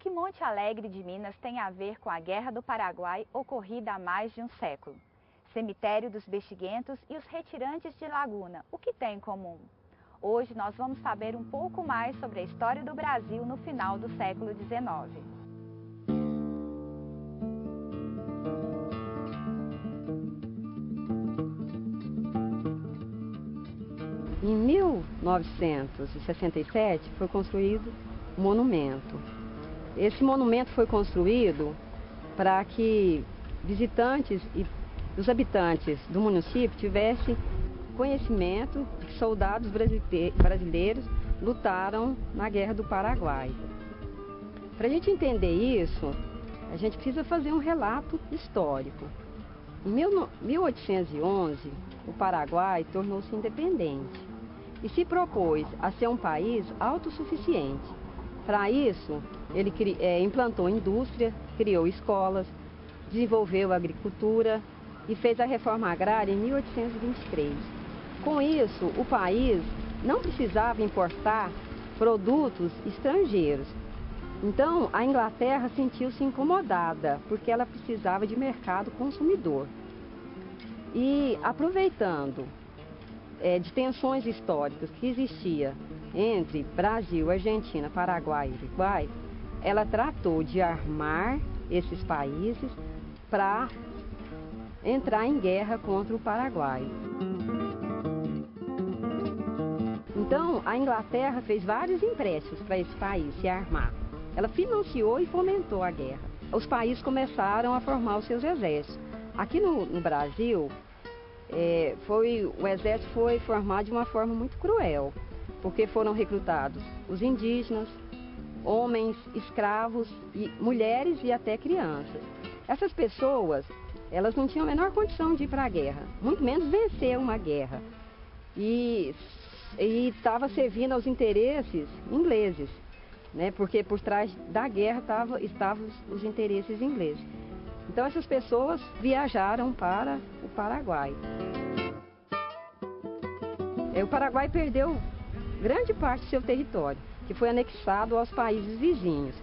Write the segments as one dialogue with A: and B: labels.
A: que Monte Alegre de Minas tem a ver com a Guerra do Paraguai ocorrida há mais de um século? Cemitério dos Bexiguentos e os retirantes de Laguna, o que tem em comum? Hoje nós vamos saber um pouco mais sobre a história do Brasil no final do século XIX.
B: Em 1967 foi construído um monumento. Esse monumento foi construído para que visitantes e os habitantes do município tivessem conhecimento de que soldados brasileiros lutaram na Guerra do Paraguai. Para a gente entender isso, a gente precisa fazer um relato histórico. Em 1811, o Paraguai tornou-se independente e se propôs a ser um país autossuficiente. Para isso, ele implantou indústria, criou escolas, desenvolveu a agricultura e fez a reforma agrária em 1823. Com isso, o país não precisava importar produtos estrangeiros. Então, a Inglaterra sentiu-se incomodada, porque ela precisava de mercado consumidor. E, aproveitando de tensões históricas que existia entre Brasil, Argentina, Paraguai e Uruguai, ela tratou de armar esses países para entrar em guerra contra o Paraguai. Então, a Inglaterra fez vários empréstimos para esse país se armar. Ela financiou e fomentou a guerra. Os países começaram a formar os seus exércitos. Aqui no Brasil, o exército foi formado de uma forma muito cruel, porque foram recrutados os indígenas, homens, escravos, e mulheres e até crianças. Essas pessoas, elas não tinham a menor condição de ir para a guerra, muito menos vencer uma guerra. E estava servindo aos interesses ingleses, né? Porque por trás da guerra estavam os interesses ingleses. Então essas pessoas viajaram para o Paraguai. O Paraguai perdeu grande parte do seu território, que foi anexado aos países vizinhos.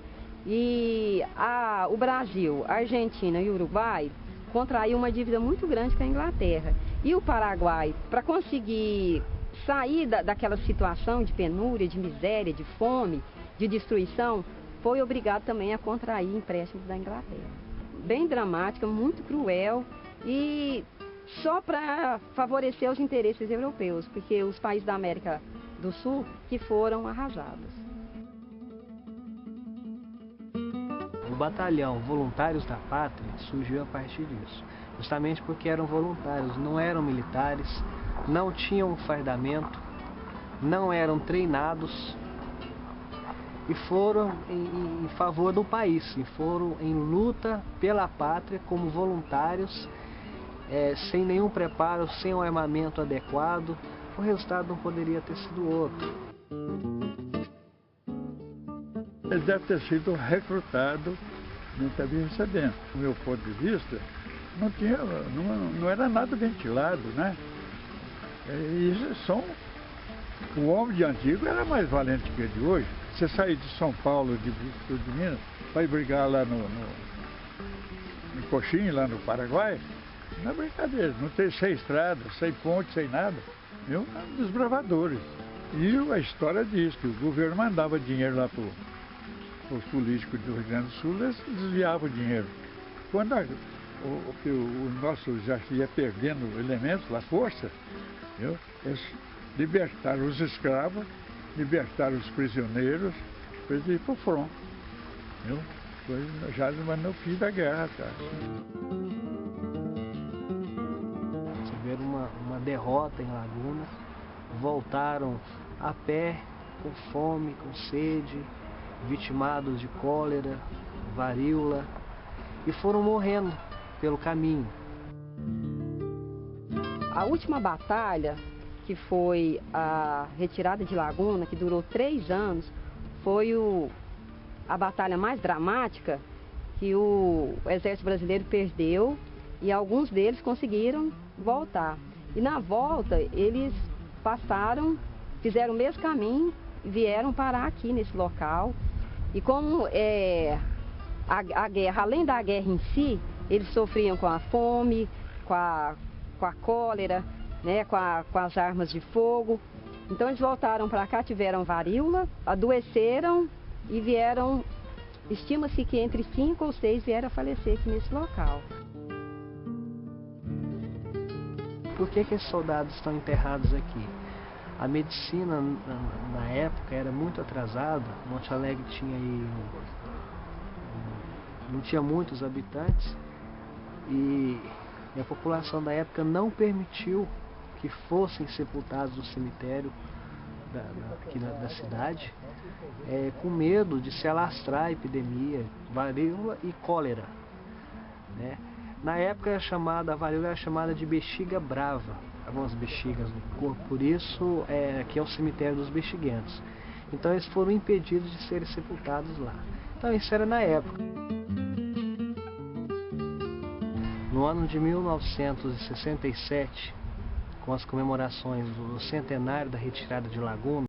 B: E o Brasil, a Argentina e o Uruguai contraíram uma dívida muito grande com a Inglaterra. E o Paraguai, para conseguir sair daquela situação de penúria, de miséria, de fome, de destruição, foi obrigado também a contrair empréstimos da Inglaterra. Bem dramática, muito cruel e só para favorecer os interesses europeus, porque os países da América do Sul que foram arrasados.
C: O batalhão Voluntários da Pátria surgiu a partir disso, justamente porque eram voluntários, não eram militares, não tinham fardamento, não eram treinados e foram em favor do país, e foram em luta pela pátria como voluntários, sem nenhum preparo, sem um armamento adequado. O resultado não poderia ter sido outro.
D: Ele deve ter sido recrutado, não estava recebendo. Do meu ponto de vista, não era nada ventilado, né? O homem de antigo era mais valente que o de hoje. Você sair de São Paulo, de Minas, vai brigar lá em Coxim, lá no Paraguai, não é brincadeira, não tem sem estrada, sem ponte, sem nada. É um dos bravadores. E a história diz que o governo mandava dinheiro lá para os políticos do Rio Grande do Sul, eles desviavam o dinheiro. Quando o nosso exército ia perdendo elementos, a força, eles libertaram os escravos, libertaram os prisioneiros, para ir para o front. Foi já no fim da guerra. Cara.
C: Tiveram uma derrota em Laguna, voltaram a pé, com fome, com sede, vitimados de cólera, varíola, e foram morrendo pelo caminho.
B: A última batalha, que foi a retirada de Laguna, que durou 3 anos, foi a batalha mais dramática, que o exército brasileiro perdeu e alguns deles conseguiram voltar. E na volta eles fizeram o mesmo caminho e vieram parar aqui nesse local E como a guerra, além da guerra em si, eles sofriam com a fome, com a cólera, né, com as armas de fogo. Então eles voltaram para cá, tiveram varíola, adoeceram e vieram, estima-se que entre 5 ou 6 vieram a falecer aqui nesse local.
C: Por que esses soldados estão enterrados aqui? A medicina na época era muito atrasada. Monte Alegre tinha aí, não tinha muitos habitantes e a população da época não permitiu que fossem sepultados no cemitério aqui da cidade, com medo de se alastrar a epidemia, varíola e cólera, né? Na época a varíola era chamada de bexiga brava, algumas bexigas no corpo, por isso aqui é o cemitério dos bexiguentos. Então eles foram impedidos de serem sepultados lá. Então isso era na época. No ano de 1967, com as comemorações do centenário da retirada de Laguna,